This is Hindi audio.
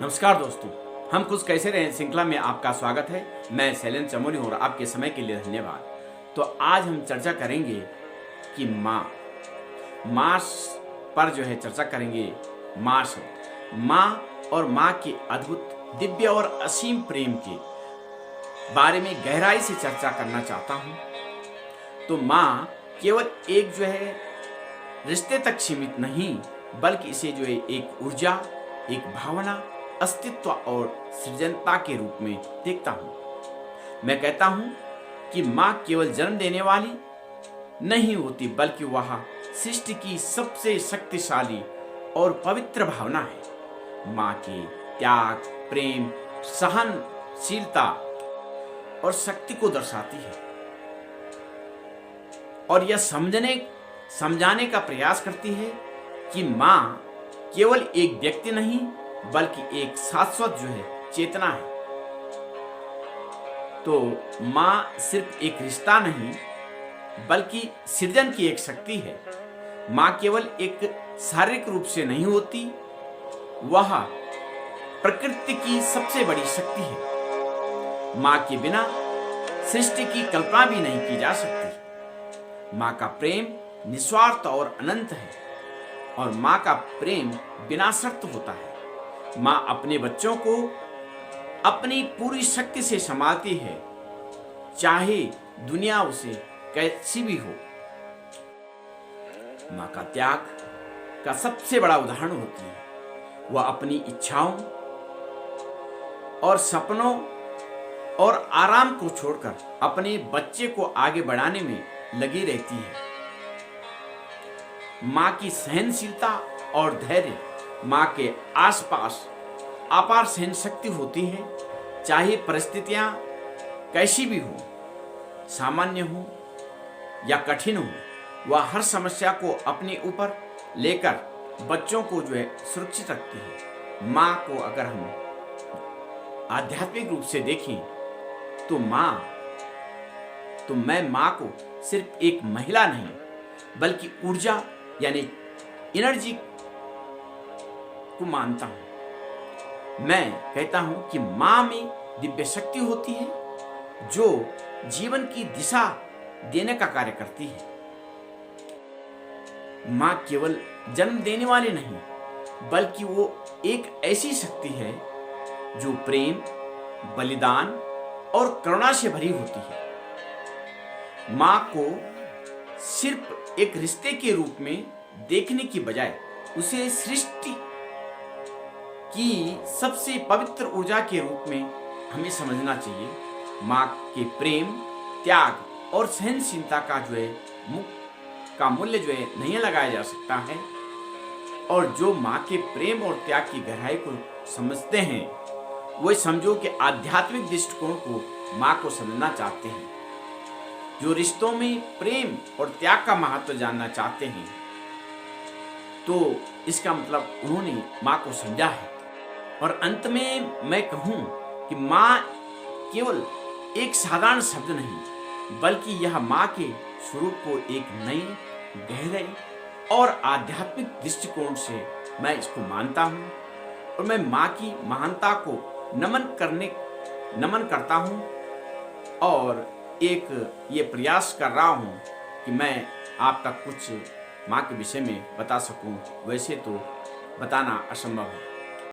नमस्कार दोस्तों, हम खुश कैसे रहें श्रृंखला में आपका स्वागत है। मैं शैलेंद्र चमोली और आपके समय के लिए धन्यवाद। तो आज हम चर्चा करेंगे कि माँ पर जो है चर्चा करेंगे। माँ और माँ के अद्भुत, दिव्य और असीम प्रेम के बारे में गहराई से चर्चा करना चाहता हूँ। तो माँ केवल एक जो है रिश्ते तक सीमित नहीं, बल्कि इसे जो है एक ऊर्जा, एक भावना, अस्तित्व और सृजनता के रूप में देखता हूं। मैं कहता हूं कि मां केवल जन्म देने वाली नहीं होती, बल्कि वह सृष्टि की सबसे शक्तिशाली और पवित्र भावना है। मां के त्याग, प्रेम, सहनशीलता और शक्ति को दर्शाती है और यह समझाने का प्रयास करती है कि मां केवल एक व्यक्ति नहीं, बल्कि एक शाश्वत जो है चेतना है। तो मां सिर्फ एक रिश्ता नहीं, बल्कि सृजन की एक शक्ति है। मां केवल एक शारीरिक रूप से नहीं होती, वह प्रकृति की सबसे बड़ी शक्ति है। मां के बिना सृष्टि की कल्पना भी नहीं की जा सकती। मां का प्रेम निस्वार्थ और अनंत है और मां का प्रेम बिना शर्त होता है। मां अपने बच्चों को अपनी पूरी शक्ति से संभालती है, चाहे दुनिया उसे कैसी भी हो। मां का त्याग का सबसे बड़ा उदाहरण होती है। वह अपनी इच्छाओं और सपनों और आराम को छोड़कर अपने बच्चे को आगे बढ़ाने में लगी रहती है। मां की सहनशीलता और धैर्य मां के आसपास अपार सहन शक्ति होती है, चाहे परिस्थितियां कैसी भी हो, सामान्य हो या कठिन हो। वह हर समस्या को अपने ऊपर लेकर बच्चों को जो है सुरक्षित रखती है। मां को अगर हम आध्यात्मिक रूप से देखें तो मैं मां को सिर्फ एक महिला नहीं, बल्कि ऊर्जा यानी एनर्जी को मानता हूं। मैं कहता हूं कि मां में दिव्य शक्ति होती है, जो जीवन की दिशा देने का कार्य करती है। मां केवल जन्म देने वाली नहीं, बल्कि वो एक ऐसी शक्ति है जो प्रेम, बलिदान और करुणा से भरी होती है। मां को सिर्फ एक रिश्ते के रूप में देखने की बजाय उसे सृष्टि की सबसे पवित्र ऊर्जा के रूप में हमें समझना चाहिए। मां के प्रेम, त्याग और सहनशीलता का मूल्य जो है नहीं लगाया जा सकता है। और जो मां के प्रेम और त्याग की गहराई को समझते हैं, वो समझो कि आध्यात्मिक दृष्टिकोण को मां को समझना चाहते हैं। जो रिश्तों में प्रेम और त्याग का महत्व जानना चाहते हैं, तो इसका मतलब उन्होंने मां को समझा है। और अंत में मैं कहूं कि मां केवल एक साधारण शब्द नहीं, बल्कि यह मां के स्वरूप को एक नई गहराई और आध्यात्मिक दृष्टिकोण से मैं इसको मानता हूं। और मैं मां की महानता को नमन करता हूं और एक ये प्रयास कर रहा हूं कि मैं आपका कुछ मां के विषय में बता सकूं। वैसे तो बताना असंभव है।